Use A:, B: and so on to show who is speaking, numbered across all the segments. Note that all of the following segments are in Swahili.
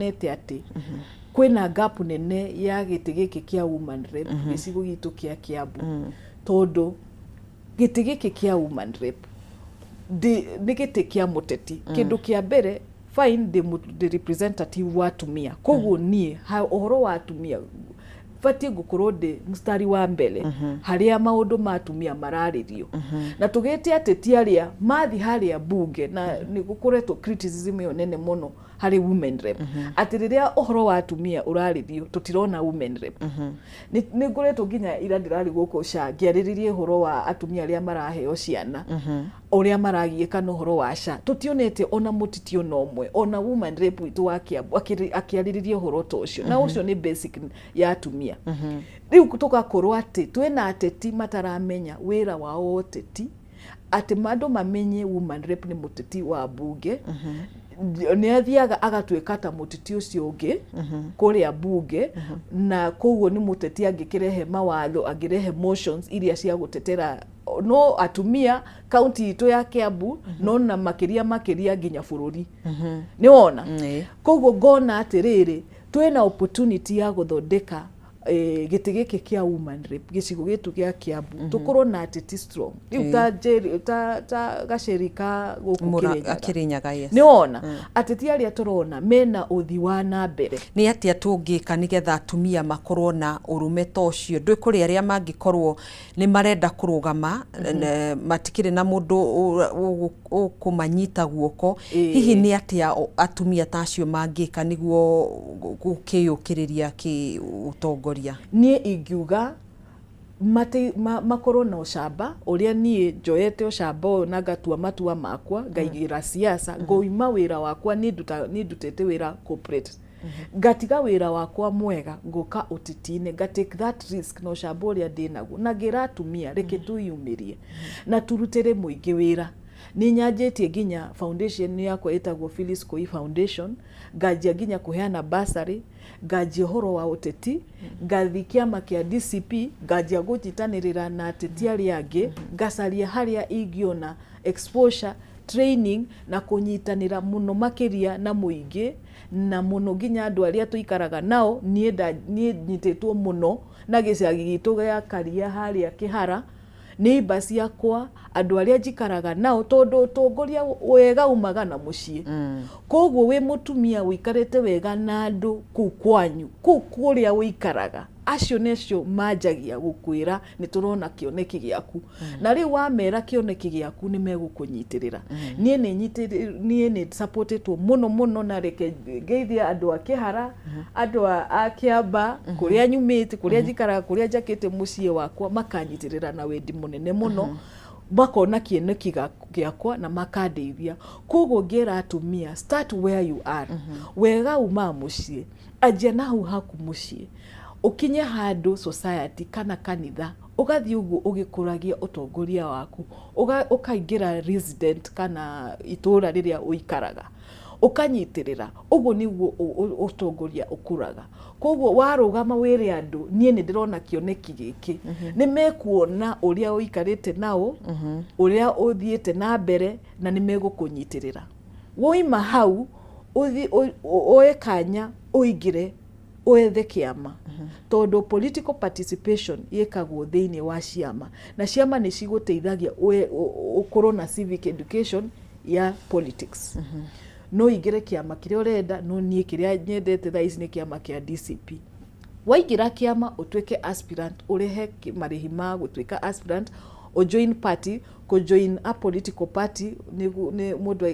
A: nete ati kwina gap nene ya giti giki kia woman rep gicigo gitu kia Kiambu tondu giti giki kia woman rep ni giti kia muteti kindu kia mbere fine the representative wa atumia koguo nie uhoro wa atumia fati gukorwo ndi mstari wa mbele haria maundu ma atumia mararirio na tugete ateti aria mathi haria bunge na ni gukoretwo criticism yo nene muno hari women rep ati riria uhoro wa atumia uraririo tutirona women rep ni ngoretwo nginya ira ndirari guko sha ngiariririe uhoro wa atumia aria maraheo ciana uria maragieka no uhoro wa sha tutionete ona mutitio no mwe ona women rep witu wa Kiambu akiariririe uhoro to ucio na ucio ni basic ya atumia riu tugakorwo ati twina ateti mataramenya wira wao oteti ati mandu mamenye woman rep ni muteti wa bunge ni athiaga agatweka ta muteti ucio ungi kuria bunge na koguo ni muteti angikirehe mawatho angirehe motions iria cia gutetera no atumia county itu ya Kiambu no na makiria nginya bururi ni wona koguo ngona atiriri twina opportunity ya guthondeka giti giki kia woman rep gicigo gitu kia Kiambu tukorwo na ateti strong riu ta gacerika guku
B: Kirinyaga yes
A: ni wona ateti aria turona mena uthi wa na mbere
B: ni atia tungika nigetha atumia makorwo na urume tocio ndwi kuri aria mangikorwo ni marenda kurugama matikire na mundu kumanyita guoko hihi ni atia atumia tacio mangika niguo gukiyukiriria ki utongoria
A: nie ingiuga makorwo na ucamba uria nie njoete ucamba na gatua matua makwa ngaigira siasa ngoima wira wakwa ni ndutete wira corporate ngatiga wira wakwa mwega ngoka utitine take that risk no ucamba uria ndinaguo na ngira atumia reke tuyumirie na turutire muingi wira ni nyanjetie nginya foundation yakwa etagwo Phyllis Koi Foundation ngajia nginya kuheana bursary ngajia horo wa uteti ngathi kiama kia DCP ngajia gujitanirira na ateti aria angi ngacaria haria ingiona exposure training na kunyitanira muno makiria na muingi na muno nginya andu aria tuikaraga nao nie nyitetwo muno na gicagi gitu gia Karia haria Kihara ni basi yakwa andu aria njikaraga nao tondu utongoria wega umaga na mucii koguo we mutumia wikarete wega na andu kukwanyu kuria wikaraga acio necio manjagia gukwira ni turona kioneki giaku na riu wamera kioneki giaku ni megukunyitirira nie ni supportetwo muno na reke geithia andu a Kihara andu a Kiamba kuria nyumite kuria njikaraga kuria njakite mucii wakwa makanyitirira na wendi munene muno bakona kioneki giakwa na makandeithia koguo ngira atumia start where you are wega uma mucii ajia nahu haku mucii ukinye handu society kana kanitha ugathi uguo ugikuragia utongoria waku ukaingira resident kana itura riria uikaraga ukanyitirira uguo niguo utongoria ukuraga koguo warugama wire andu nie ni ndirona kioneki giki ni mekuona uria uikarite nao uria uthiete na mbere na ni megukunyitirira woima hau uthi oekanya uingire uethe kiama tondu political participation yekagwo thiini wa ciama na ciama ni ciguteithagia ukorwo na civic education ya politics no ingire kiama kiria urenda no nie kiria nyendete thaici ni kiama kia DCP waingira kiama utweke aspirant urehe marihi ma gutwika aspirant o join party ko join a political party ni mundu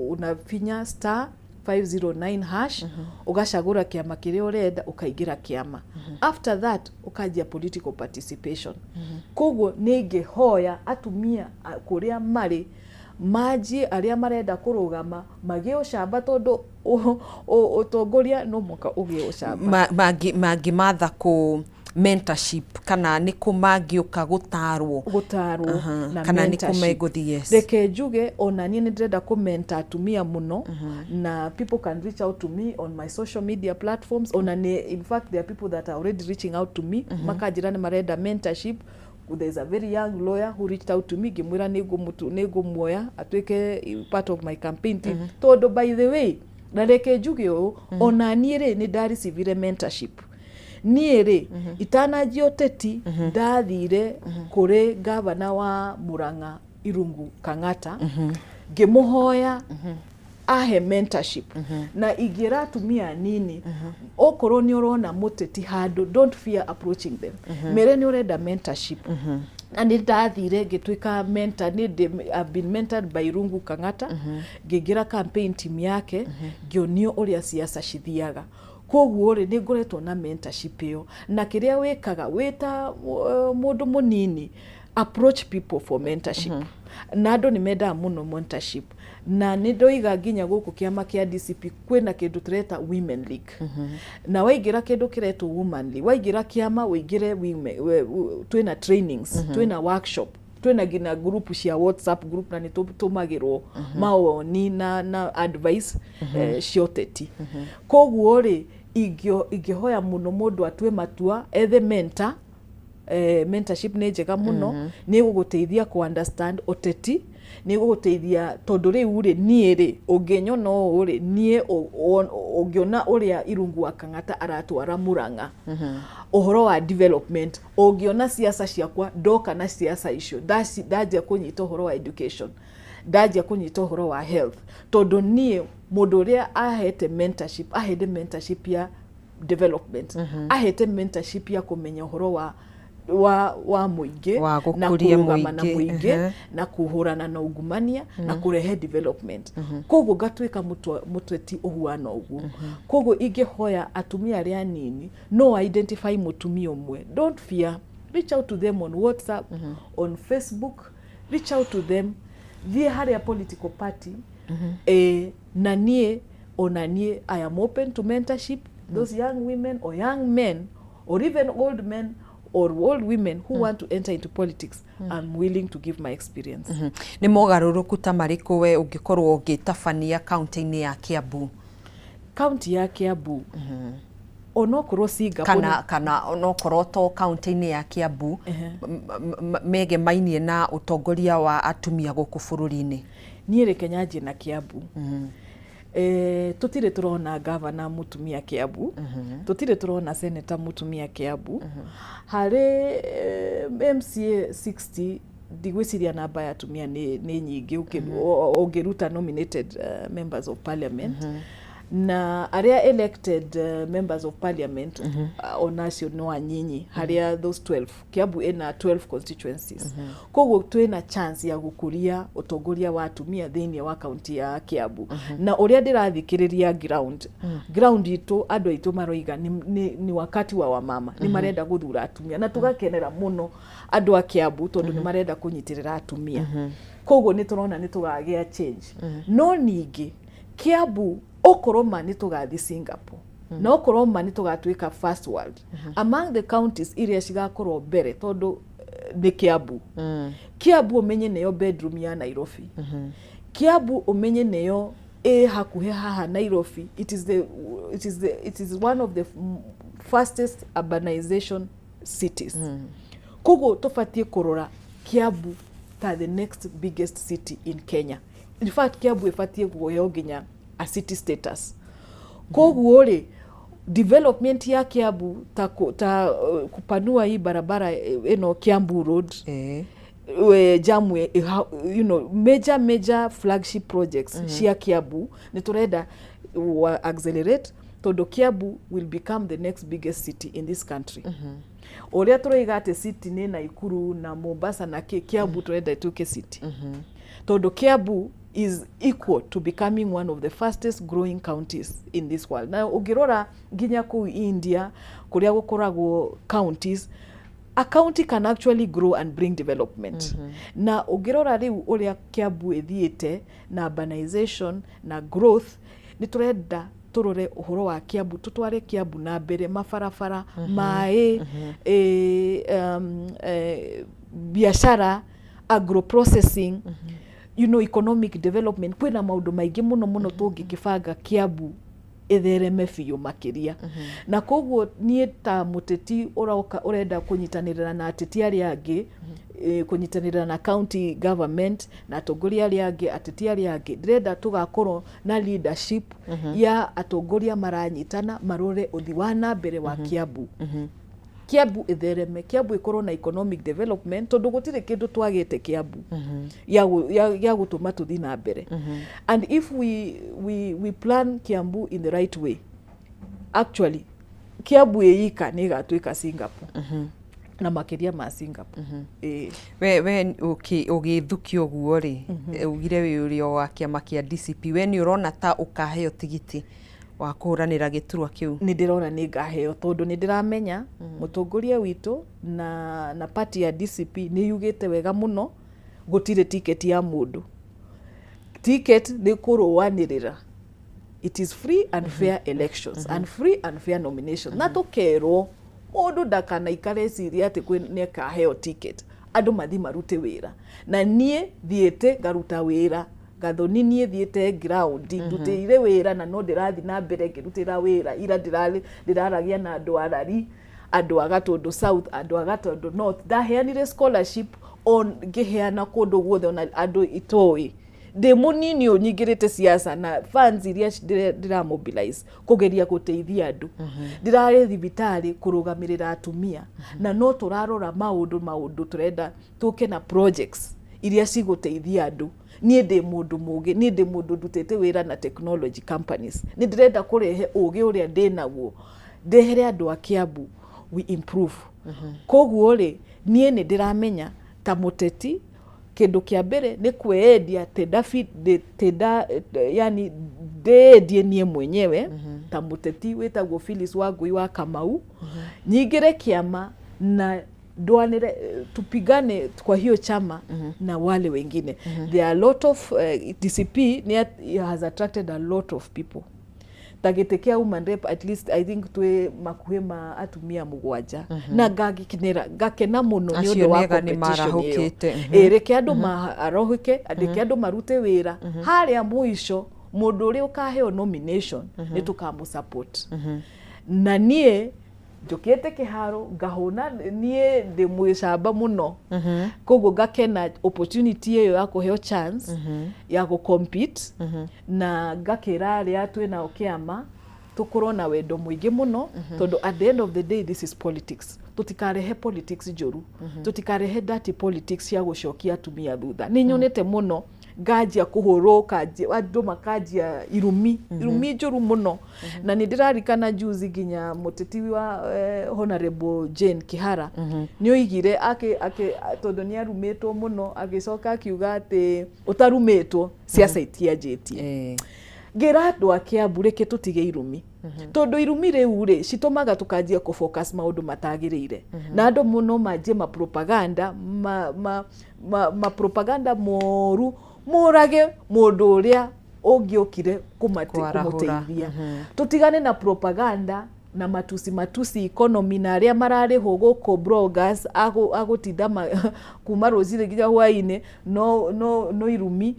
A: unafinya *509# ugacagura kiama kiria urenda ukaingira kiama after that ukajia political participation koguo ninge hoya atumia kuria mari maji aria marenda kurugama magio ucamba tondu utongoria no muka ugio ucamba
B: magi matha ku mentorship kana niku magiuka gutarwo
A: na
B: kana niku meguthi yes
A: reke njuge ona nie ndenda ku mentor atumia muno na people can reach out to me on my social media platforms ona in fact there are people that are already reaching out to me makajira ni marenda mentorship. There's a very young lawyer who reached out to me gimwira nego muoya atweke part of my campaign team todo by the way na reke njuge ũũ ona niĩ rĩ nĩ ndarecivire mentorship niĩ rĩ itananjia ũteti ndathire kũrĩ gavana wa Murang'a Irungu Kang'ata ngĩmũhoya ahe mentorship na ingĩra atumia nini okorwo nĩ ũrona mũteti handũ don't fear approaching them mere nĩ ũrenda mentorship na nĩ ndathire ngĩtuĩka mentor I've been mentored by Irungu Kang'ata ngĩingĩra campaign team yake ngĩonio ũrĩa siasa cithiaga koguo rĩ nĩ ngoretwo na mentorship ĩyo na kĩrĩa wĩkaga wĩta mũndũ mũnini approach people for mentorship na andũ nĩ mendaga mũno mentorship na nĩ ndoiga nginya gũkũ kĩama kĩa DCP kwĩna kĩndũ tũreta Women League na waingĩra kĩndũ kĩretwo Women League waingĩra kĩama wĩingĩre twĩna trainings twĩna workshop twĩna nginya group cia WhatsApp group na nĩ tũtũmagĩrwo mawoni na advice cia ũteti koguo rĩ ingĩhoya mũno mũndũ atue matua ethe mentor mentorship nĩ njega mũno nĩ gũgũteithia ku understand ũteti nĩ gũgũteithia tondũ rĩu rĩ niĩ rĩ ũngĩnyona ũũ rĩ niĩ ũngĩona ũrĩa Irungu wa Kang'ata aratwara Murang'a ũhoro wa development ũngĩona siasa ciakwa ndoka na siasa icio ndanjia kũnyita ũhoro wa education ndanjia kũnyita ũhoro wa health tondũ niĩ mũndũ ũrĩa ahete mentorship ya development ahete mentorship ya kũmenya ũhoro wa mũingĩ na kũrũgama na mũingĩ na kũhũrana na ungumania na kũrehe development koguo ngatuĩka mũteti ũhuana ũguo koguo ingĩhoya atumia arĩa nini no identify mũtumia ũmwe don't fear reach out to them on WhatsApp on Facebook reach out to them thiĩ harĩa political party na niĩ I am open to mentorship those young women or young men or even old men or old women who want to enter into politics I'm willing to give my experience.
B: Nĩ mogarũrũku ta marĩkũ we ũngĩkorwo ũgĩtabania county-inĩ ya Kiambu?
A: County ya Kiambu onokorwo Singapore
B: kana onokorwo to county-inĩ ya Kiambu megemainie na ũtongoria wa atumia gũkũ bũrũri-inĩ.
A: Niĩ reke nyanjie na Kiambu. Tutire turona governor mutumia Kiambu tutire turona senator mutumia Kiambu hari MCA 60 ndigwiciria namba ya atumia ni nyingi ungiruta nominated members of parliament na aria elected members of parliament onacio no anyinyi haria those 12 Kiambu ina 12 constituencies koguo twina chance ya gukuria utongoria wa atumia thiini wa county ya Kiambu na uria ndirathikiriria ground itu andu aitu maroiga ni wakati wa wamama ni marenda guthura atumia na tugakenera muno andu a Kiambu tondu ni marenda kunyitirira atumia koguo ni turona ni tugagia change no ningi Kiambu okoroma ni tugathi Singapore na okoroma ni tugatuika first world among the counties iria cigakorwo mbere tondu ni Kiambu Kiambu umenye neyo bedroom ya Nairobi Kiambu umenye neyo hakuhe haha Nairobi it is one of the fastest urbanization cities koguo tufatie kurora Kiambu ta the next biggest city in Kenya in fact Kiambu ifatie kugoyo nginya a city status koguo ri development ya Kiambu ta kupanua hii barabara Kiambu Road Jamwe major flagship projects cia Kiambu ni turenda accelerate tondu Kiambu will become the next biggest city in this country oria turoiga ate city ni Naikuru na Mombasa na Kiambu turenda ituke city tondu Kiambu is equal to becoming one of the fastest growing counties in this world. Na ugirora nginya ku India kuria gukoragwo counties a county can actually grow and bring development. Na ugirora riu uria Kiambu ethiete na urbanization na growth ni turenda turore uhoro wa Kiambu tutware Kiambu na mbere mafarafara mai biashara agro processing economic development kwina maundu maingi muno tungikibanga Kiambu ethereme biũ makiria na koguo nie ta muteti urenda kunyitanirira na ateti aria angi kunyitanira na county government na atongoria aria angi ateti aria angi ndirenda tugakorwo na leadership ya atongoria maranyitana marore uthi wa na mbere wa Kiambu. Kiambu ithereme, Kiambu ikorwo na economic development tondu gutire kindu twagete Kiambu ya gutuma tuthi na mbere. And if we plan Kiambu in the right way, actually Kiambu ika ni gatuika Singapore. Na makiria ma Singapore.
B: We ugithukio guo ri ugire wi urio wa kiama kia DCP we ni urona ta ukaheo tigiti wa kuhuranira giturwa kiu?
A: Ni ndirona ni ngaheo tondu ni ndiramenya mutongoria witu na party ya DCP ni yugite wega muno gutire ticket ya mundu. Ticket ni kuruwanirira. It is free and fair elections and free and fair nominations. Na tukerwo mundu ndakana ikareciria ati ni kaheo ticket, andu mathi marute wira na nie thiete ngaruta wira gathoni nie thiete ground ndutire wira na no ndirathi na mbere ngirutira wira ira ndiraragia na andu arari, andu agatundu south, andu agatundu north, ndaheanire scholarship on ngiheana kundu guothe ona andu itoi de munini unyigirite siasa na funds iria ndira mobilize kugeria guteithia andu ndirare thibitari kurugamirira atumia na no turarora maundu turenda tuke na projects iria ciguteithia andu. Nie ndi mundu mugi, nie ndi mundu ndutete wira na technology companies, ni ndirenda kurehe ugi uria ndinaguo ndehere andu a Kiambu we improve. Koguo ri nie ni ndiramenya ta muteti kindu kia mbere ni kweedia yani deedie nie mwenyewe ta muteti wetagwo Phyllis Wangui wa Kamau nyingire kiama na duanire tupigane kwa hiyo chama na wale wengine. There are a lot of DCP has attracted a lot of people. Tagetekea human rep at least I think twe makuhema atumia mugwanja na gakena muno ni undu wa competition reke andu marohike andike andu marute wira haria muisho mundu uri ukaheo nomination ni tukamu support. Na nie njukite kiharo ngahuna nie ndi mwicamba muno koguo ngakena opportunity iyo ya kuheo chance ya go compete na ngakira ria twina ukiama tukorwo na wendo mwingi muno tondu at the end of the day this is politics. Tutikarehe politics njuru, tutikarehe dirty politics ya gucokia atumia thutha. Ni nyonete muno ngajia kuhuruka andu makajia irumi njuru muno na ni ndirarikana juzi ginya muteti wa Honorable Jane Kihara ni oigire tondu ni arumetwo muno agicoka akiuga ati utarumetwo siasa itiajetie. Ngira andu a Kiambu reke tutige irumi tondu irumi riu ri citumaga tukajia ku focus maundu matagirire na andu muno majie ma propaganda ma propaganda moru murage mundu uria ungiukire kumuteithia. Tutigane na propaganda na matusi economy na aria marariho guku bloggers agutinda kuma ruzire nginya hwaine no irumi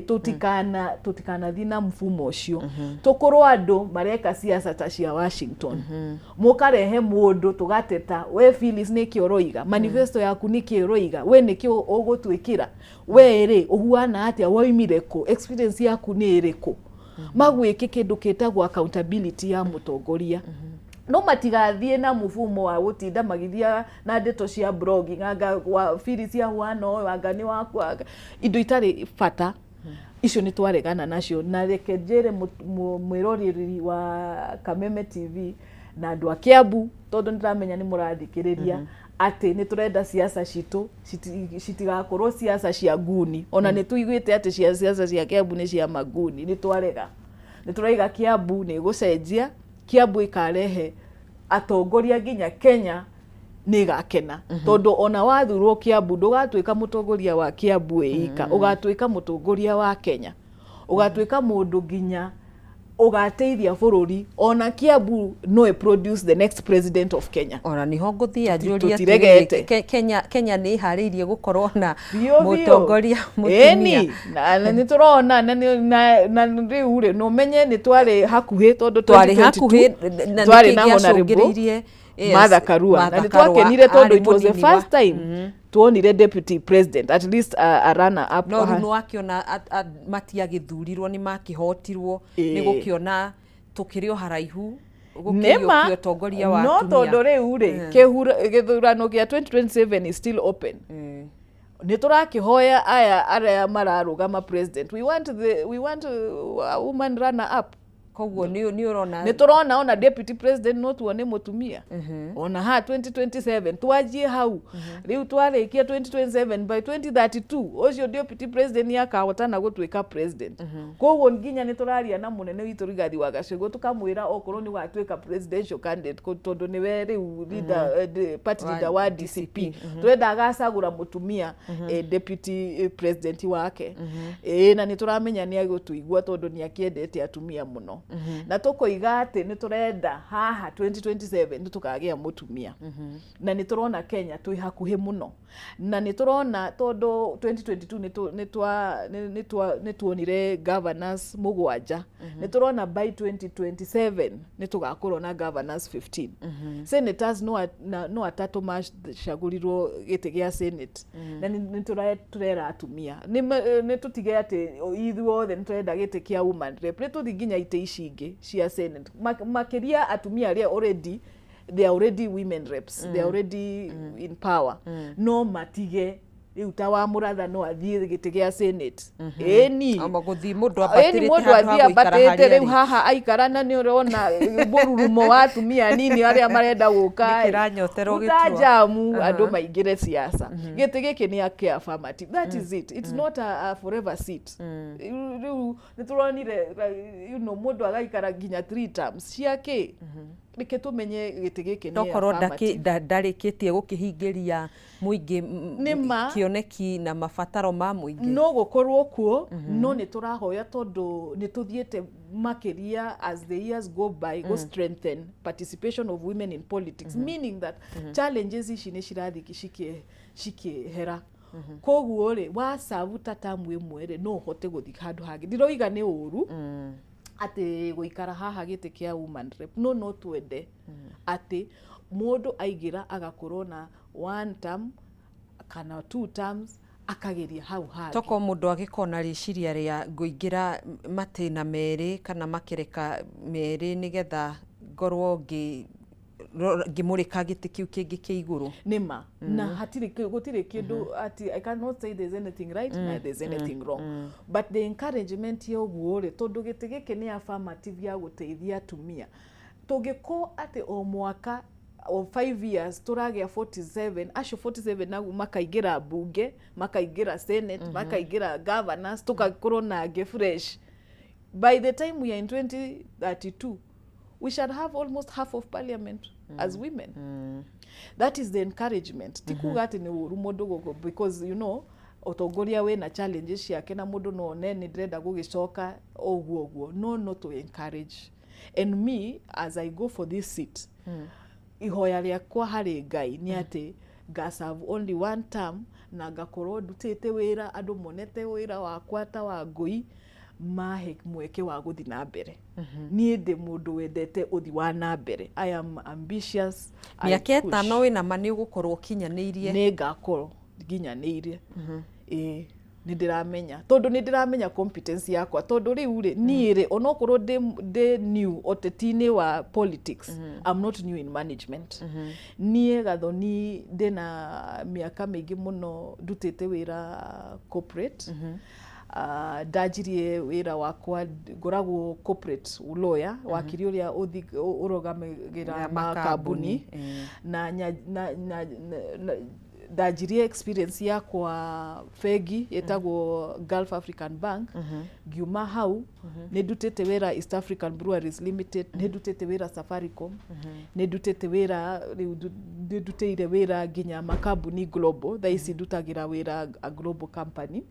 A: tutikana thina mfumo ucio tukorwo andu mareka siasa ta cia Washington mukarehe mundu tugateta we Phyllis ni kioroiga manifesto yaku ni kioroiga we ni kio ugutwikira we ri uhuana atia waimire ku experience yaku ni iriku magwike kindu kitagwo accountability ya mutongoria. No matigathie na mufumo wa gutinda magithia na ndeto cia blogging anga wa Phyllis ya hwano wangani wakwa indo itari fata icio ni twaregana nacio na reke njere mwiroriri wa Kameme TV na andu a Kiambu tondu ndiramenya ni murathikiriria ati ni turenda siasa citu citigakorwo siasa cia nguni ona ni tuiguite ati siasa cia Kiambu ni cia maguni ni twarega ni turaiga Kiambu ni gucenjia Kiambu ikarehe atongoria nginya Kenya ni gakena tondu ona wathurwo Kiambu ndugatuika mutongoria wa Kiambu ika ugatuika mutongoria wa Kenya ugatuika mundu nginya ugateithia bururi ona Kiambu no produce the next president of Kenya.
B: Ona niho nguthia njuria Kenya ni hariirie gukorwo na mutongoria mutumia
A: na ni turona na riu ri no menye ni twari hakuhi tondu
B: twari hakuhi
A: twari na Honorable Martha Karua na ni twakenire tondu it was the first time tuonire deputy president at least a runner up
B: no runo akiona matiagithurirwo ni makihotirwo ni gukiona tukirio haraihu gukio tongoria wa
A: no tondu riu ri githurano gia 2027 is still open. Ni turakihoya aya aria mararugama president, we want a woman runner up.
B: Koguo ni urona
A: ni turona ona deputy president no tuone mutumia ona ha 2027 twajie hau riu twarikia 2027 by 2032 ucio deputy president yakahotana gutwika president. Koguo nginya ni turaria na munene witu Rigathi wa Gachagua tukamwira okorwo ni watwika presidential candidate tondu ni we riu leader party leader wa DCP twenda agacagura mutumia deputy president wake na ni turamenya ni agutuigua tondu ni akiendete atumia muno. Na tukoiga ati ni turenda haha 2027 ni tukagia mutumia na ni turona Kenya twi hakuhi muno na ni turona tondu 2022 ni tuonire governors mugwanja ni turona by 2027 ni tugakorwo na governors 15 senators no atatu macagurirwo giti gia senate na ni turera atumia ni tutige ati ithuothe ni turenda giti kia woman rep ni tuthi nginya ite icingi cia senate makiria atumia aria already they are already women reps they are already in power no matige riu ta wa muratha no athie giti gia senate eni
B: amba guthi mundu
A: abatirite riu haha aikarana ni urona bururumo wa atumia nini aria marenda guka
B: kiranyoterwo gitwa
A: jamu andu maingire siasa giti giki ni akia affirmative that is it, it's not a forever seat. Riu ni turonire mundu agaikara nginya 3 terms ciake reke tumenye giti giki ni
B: affirmative ndarikitie gukihingiria muingi kioneki na mabataro ma muingi
A: no gukorwo kuo no ni turahoya tondu ni tuthiete makiria as the years go by go strengthen participation of women in politics meaning that challenges ici ni cirathi cikihera koguo ri wa savuta tamu imwe ri no hote guthi handu hangi ndiroiga ni uru ati guikara haha giti kia woman rep no twende ati mundu aigira agakorwo na 1 term kana 2 terms akageria hau hangi
B: toko mundu agikona riciria ria nguingira matina meri kana makereka meri nigetha ngorwo ngimurika giti kiu kingi kiiguru
A: nima na hatiri gutire kindu ati I cannot say there's anything right na there's anything wrong but the encouragement yo guore tondu giti giki ni affirmative ya guteithia atumia tugiko ati o mwaka of 5 years turagia 47 acio 47 nagu makaigira bunge makaigira senate makaigira governors tukakorwo na nge fresh by the time we are in 2032 we shall have almost half of parliament as women. That is the encouragement tikuga ati ni uru mundu gogo because you know otongoria we na challenges yake na mundu no ne ni ndrenda gugicoka oguo no to encourage and me as I go for this seat ihoya riakwa hari Ngai ni ati serve only 1 term na ngakorwo ndutite wira andu monete wira wakwa ta wa ngui mahe mweke wa guthi na mbere nie ndi mundu wendete uthi wa na mbere I am ambitious
B: miaka 5 wina mani gukorwo kinyaniirie
A: ni ngakorwo kinyaniirie ni ndiramenya tondu ni ndiramenya competence yakwa tondu riu ri ni ri onokorwo de new otetini wa politics I'm not new in management nie gathoni ndina miaka mingi muno ndutite wira corporate ndajirie wira wakwa ngoragwo corporate lawyer wakiri uria urogamigira makambuni na ndajirie experience yakwa fegi etagwo Gulf African Bank ngiuma hau ni ndutite wira East African Breweries Limited ni ndutite wira Safaricom ni ndutite wira ndutire wira nginya makambuni global thaisi ndutagira wira a global company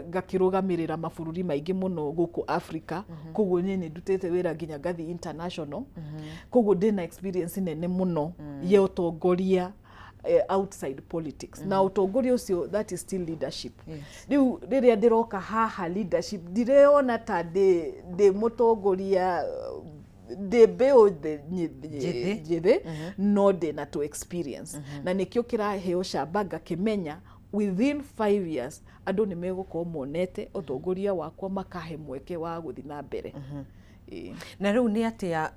A: gakirugamirira mabururi maingi muno guku Africa koguo ni ndutite wira nginya ngathi international koguo ndina experience nene muno ye utongoria outside politics na utongoria ucio that is still leadership riu riria ndiroka haha leadership ndireona ta de mutongoria ndä mbä å njä thä no ndä na to experience na nä kä o kä raheo camba ngakä menya within 5 years andå nä megå korwo monete åtongoria wakwa makahe mweke wa gå thiä na mbere.
B: Na rä u nä atä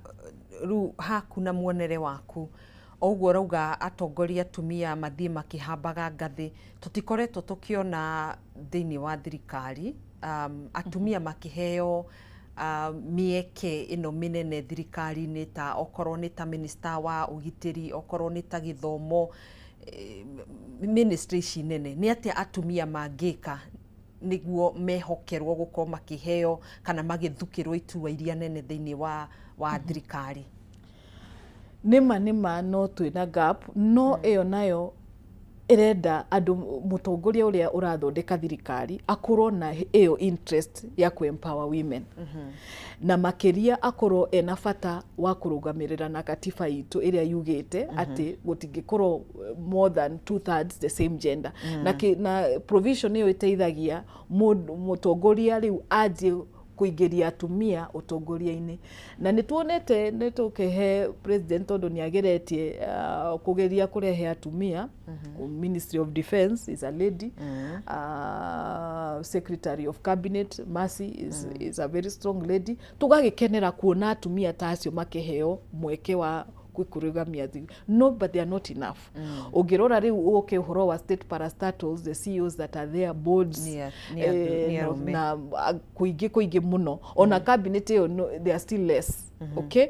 B: rä haku na muonere waku oguo rauga atongoria atumia mathiä makä hambaga ngathä tå tikoretwo tå kä ona thä-inä wa thirikari atumia makä heo mieke ino minene thirikari-inä ta okorwo nä ta minista wa ugitiri okorwo nä ta githomo ministry ici nene nä atä atumia mangĩka nĩguo mehokerwo gũkorwo makĩheo kana magĩthukĩrwo iturwa iria nene thĩinĩ wa thirikari?
A: Nĩma no twĩna gap no ĩyo nayo ĩrenda andũ mũtongoria ũrĩa ũrathondeka thirikari akorwo na ĩyo interest ya empower women na makĩria akorwo ena bata wa kũrũgamĩrĩra na katiba itũ ĩrĩa yugĩte atĩ gũtingĩkorwo more than 2/3 the same gender na provision ĩyo ĩteithagia mũtongoria rĩu anjie kuingiria atumia utongoria-inĩ na nĩ tuonete nĩ tũkĩhe president tondũ nĩ ageretie kugeria kurehe atumia Ministry of Defence is a lady Secretary of Cabinet Mercy is a very strong lady tũgagĩkenera kuona atumia ta acio makĩheo mweke wa kwĩkũrũgamia no but they are not enough. Ũngĩrora rĩu ũke ũhoro wa state parastatals the CEOs that are there boards na kuingĩ mũno ona cabinet ĩyo they are still less. Okay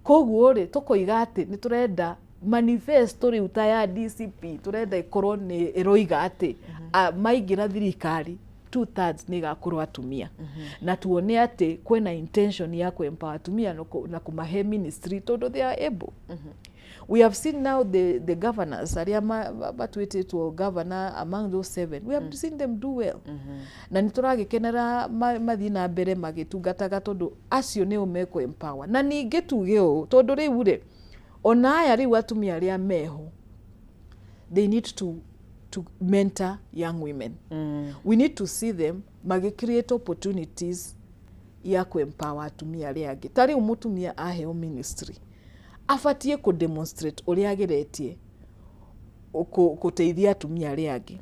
A: koguo rĩ tũkoiga atĩ nĩ tũrenda manifesto rĩu ta ya DCP tũrenda ikorwo nĩ ĩroiga atĩ maingĩra thirikari 2/3 nĩ gakorwo atumia na tuone atĩ kwena intention ya empower atumia na kumahe ministry tondũ they are able. We have seen now the governors aria batuĩtĩtwo governor among those 7 we have seen them do well na nĩ tũragĩkenera mathiĩ na mbere magĩtungataga tondũ acio nĩo meko empower na ningĩ tuge ũũ tondũ rĩu rĩ ona aya rĩu atumia arĩa meho they need to mentor young women. We need to see them create opportunities ya empower atumia arĩa angĩ ta rĩu mũtumia aheo ministry abatie ku demonstrate ũrĩa ageretie gũteithia atumia arĩa angĩ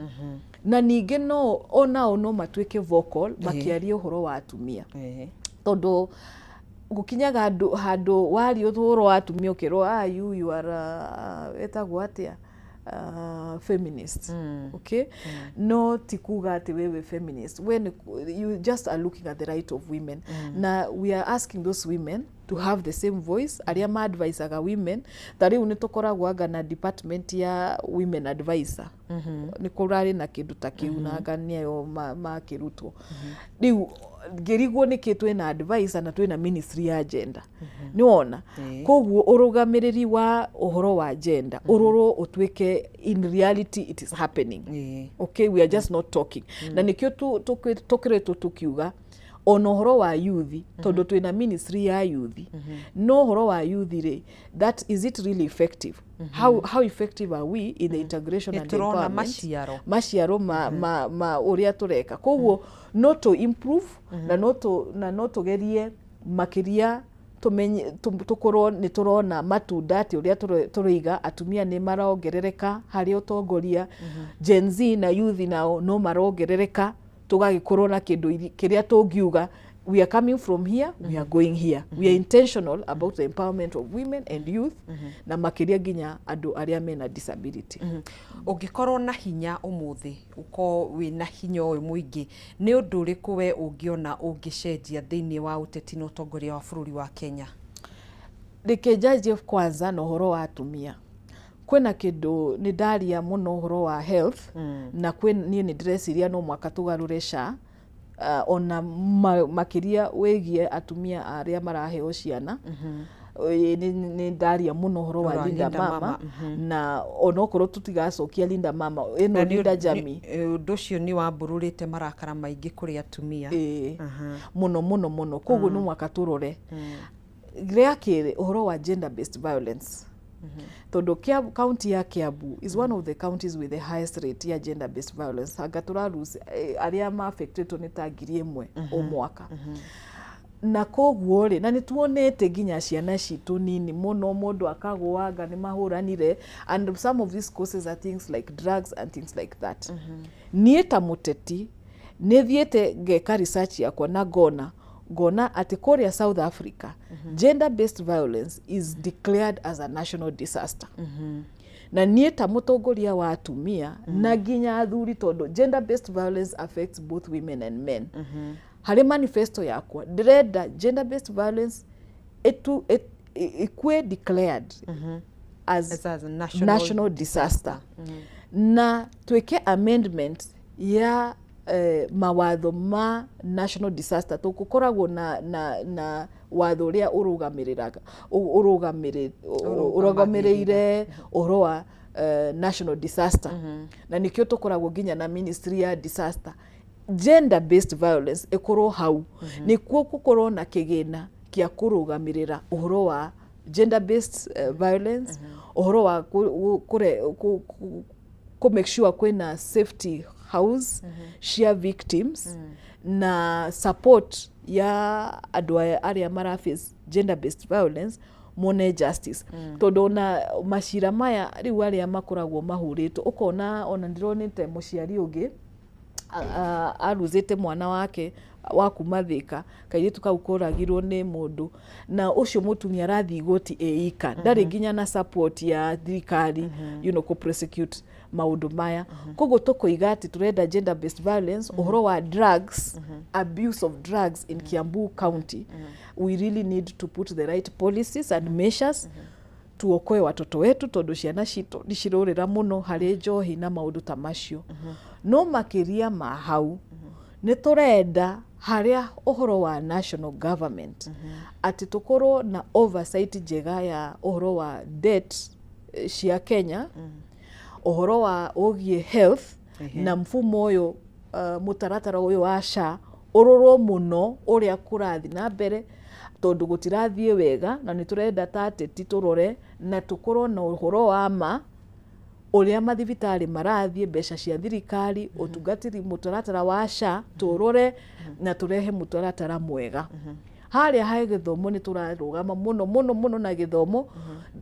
A: na ningĩ no onao no matuĩke vocal makĩaria ũhoro wa atumia tondũ gũkinyaga handũ wario ũhoro wa atumia ũkerwo you are etagwo atĩa feminist. Okay no tikuga ati wewe feminist when you just are looking at the right of women na we are asking those women to have the same voice aria ma advisaga women tari uni tukoragwo anga na department ya women advisor ni kurari na kindu ta kiu na ngania yo makirutwo riu ngirigwo ni kitwe na advisor na twina ministry ya gender ni wona koguo urugamiriri wa uhoro wa gender uroro utwike in reality it is happening. Okay we are just not talking na nikio tukiretwo tukiuga ono horo wa youth tondu twina ministry ya youth no horo wa youth ri that is it really effective how effective are we in the integration and empowerment maciaro ma uria tureka koguo no to improve na no tugerie makiria tumenye tukorwo ni turona matunda ati uria turiga atumia ni marongerereka hari utongoria Gen Z na youth nao no marongerereka tugagikorwo na kindu kiria tungiuga we are coming from here we are going here we are intentional about the empowerment of women and youth na makiria ginya andu aria mena disability.
B: Ungikorwo na hinya umuthi uko wina hinya oyu muingi ni undu uriku we ungiona ungicenjia thiini wa uteti na utongoria wa bururi wa Kenya?
A: Rikejaji kwanza no horo wa atumia kwena kindu ni ndaria muno horo wa health na ni ndreciria no mwaka tugarure SHA ona makiria wegie atumia aria maraheo ciana ni ndaria muno horo wa Linda Mama na onokorwo tutigacokia Linda Mama eno Linda Jamii
B: undu ucio ni wambururite marakara maingi kuri atumia
A: muno koguo no mwaka turore ria kire uhoro wa gender based violence tondu county ya Kiambu is one of the counties with the highest rate ya gender based violence anga turarusi aria ma affected ni ta 1,000 o mwaka na koguo ri na nituonete ginya ciana citu nini muno mundu akagwanga ni mahuranire, and some of these causes are things like drugs and things like that. Nie ta muteti ni thiete ngeka research yakwa na ngona ati kuria South Africa gender based violence is declared as a national disaster. Na nie ta mutongoria wa atumia na ginya athuri, tondu gender based violence affects both women and men. Hari manifesto yakwa ndirenda gender based violence ikue declared as a national disaster. Na tweke amendment ya mawatho ma national disaster tukukoragwo na watho uria urugamirire uhoro wa national disaster. Na nikio tukoragwo ginya na ministry ya disaster. Gender based violence ikorwo hau nikuo gukorwo na kigina kia kurugamirira uhoro wa gender based violence, uhoro wa ku make sure kwina safety house cia victims na support ya andu aria mara face gender based violence mone justice. Tondu na mashira maya riu aria makoragwo mahurito ukona ona ndironete muciari ungi aruzite mwana wake wa kumathika kairitu kau koragirwo ni mundu, na ucio mutumia arathi igoti eika ndari ginya na support ya thirikari ku prosecute maundu maya. Koguo tukoiga ati turenda gender based violence, uhoro wa drugs, abuse of drugs in Kiambu County. We really need to put the right policies and measures tuokoe watoto wetu, tondu ciana citu nicirurira muno hari njohi na maundu ta macio. No makiria ma hau ni turenda haria uhoro wa national government ati tukorwo na oversight njega ya uhoro wa debt cia Kenya, uhoro wa ugie health na mfumo uyu mutaratara uyu wa SHA urorwo muno uria kurathi na mbere, tondu gutirathie wega na niturenda tateti turore na tukorwo na uhoro wa ma uria mathibitari marathie mbeca cia thirikari utungatiri mutaratara wa SHA turore na turehe mutaratara mwega. Haria hae githomo ni turarugama muno na githomo,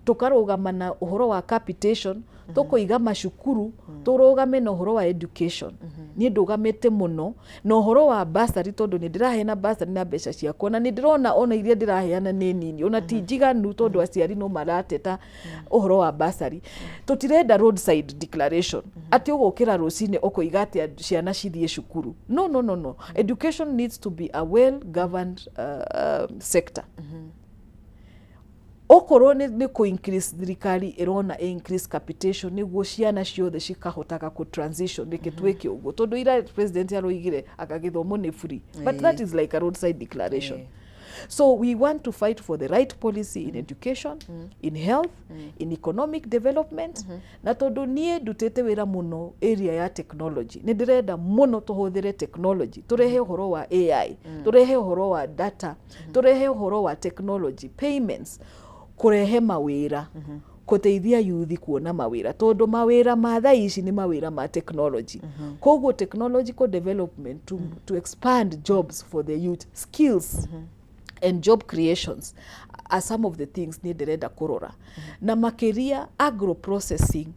A: tukarugama na uhoro wa capitation, tukoiga macukuru, turugame na uhoro wa education. Ni ndugamite muno na uhoro wa bursary, tondu ni ndiraheana bursary na mbeca ciakwa, na ni ndirona ona iria ndiraheana ni nini, ona tijiganu tondu aciari no marateta uhoro wa bursary. Tutirenda roadside declaration ati ugukira rucine ukoiga ati ciana cithie cukuru. No. Education needs to be a well governed sector. Okorwo ni ku increase thirikari irona increase capitation niguo ciana ciothe cikahotaga ku transition rikitweke uguo, tondu ira president aroigire akagithomo ni free, but that is like a roadside declaration. So we want to fight for the right policy in education, in health, in economic development. Na tondu nie ndutete wira muno area ya technology, ni ndirenda muno tuhuthire technology, turehe uhoro wa AI, turehe uhoro wa data, turehe uhoro wa technology payments, kurehe mawira, kuteithia youth kuona mawira, tondu mawira ma thaa ici ni mawira ma technology. Koguo technological development to expand jobs for the youth, skills and job creations are some of the things ni ndirenda kurora. Na makiria agro processing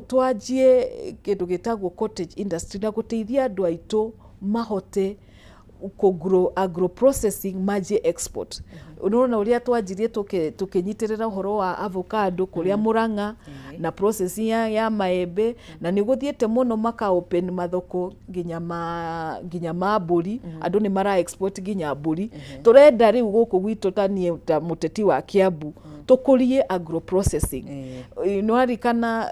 A: tuanjie kindu gitagwo cottage industry na guteithia andu aitu mahote ku agro processing maji export. Unaona uria twanjirie tukinyitirira uhoro wa avocado kuria Murang'a na processing ya maembe, na niguthiete muno maka open mathoko ginya ma mburi, andu ni mara export ginya mburi. Turenda riu guku gwitu tanie ta muteti wa Kiambu tukurie agro processing. No arikana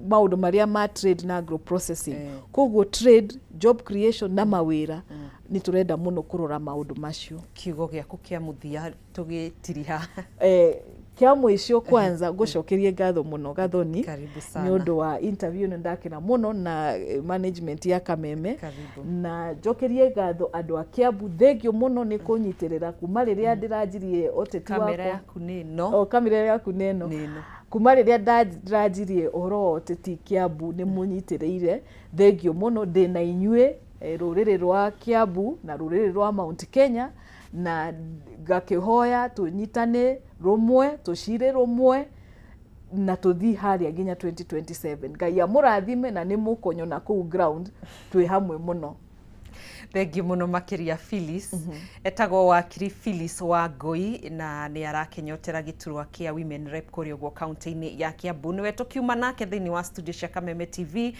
A: maundu maria ma trade na agro processing. Koguo trade, job creation na mawira ni turenda muno kurora maundu macio.
B: Kiugo giaku kia muthia tugitiriha
A: kia mwisho kwanza ngucokerie ngatho muno Gathoni,
B: karibu sana
A: ni undu wa interview ni ndakira muno na management ya Kameme.
B: Karibu.
A: Na njokerie ngatho andu a Kiambu, thengio muno ni kunyitirira kuma riria ndiranjirie oteti wako.
B: Kamera yaku nino
A: kamera yaku nino kuma riria ndiranjirie uhoro wa oteti Kiambu ni munyitiriire. Thengio muno, ndina inyue ruriri rwa Kiambu na ruriri rwa Mount Kenya na gakihoya tunyitane rumwe tushire rumwe na tuthi haria nginya 2027 Ngai amurathime na ni mukonyona ku ground twi hamwe muno.
B: Thengi muno makiria Phyllis. Etagwo wakiri Phyllis Wangui na ni arakenyotera giturwa kia Women Rep kuria gwo county-ini ya Kiambu. Niwe tukiuma nake thiini wa studio cia Kameme TV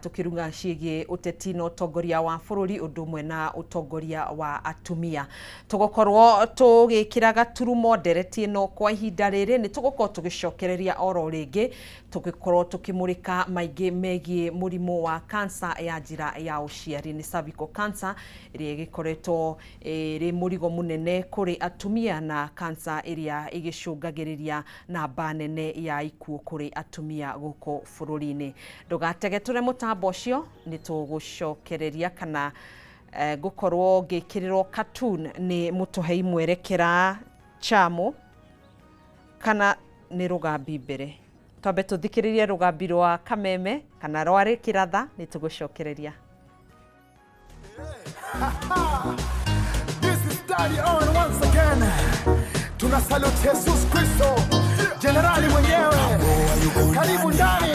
B: tukirunga ciigie uteti na utongoria wa bururi undumwe na utongoria wa atumia. Tugukorwo tugikira gaturumo ndereti no kwa ihinda riri ni tugukorwo tugicokereria oro ringi tugikorwo tukimurika maingi megie murimu wa cancer ya njira ya uciari ni cervical cancer iria gikoretwo ri murigo munene kuri atumia na cancer iria igicungagiriria namba nene ya ikuo kuri atumia guko bururi-ini. Ndugatege ture mutambo ucio ni tugucokereria kana gukorwo ngikirirwo cartoon ni mutuhei mwerekera Chamo kana ni rugambi mbere. Twambe tuthikiririe rugambi rwa Kameme kana rwari kiratha ni tugucokereria.
C: This is Daddy on once again. Tunasalute Jesus Kristo, Generali mwenyewe. Karibu ndani.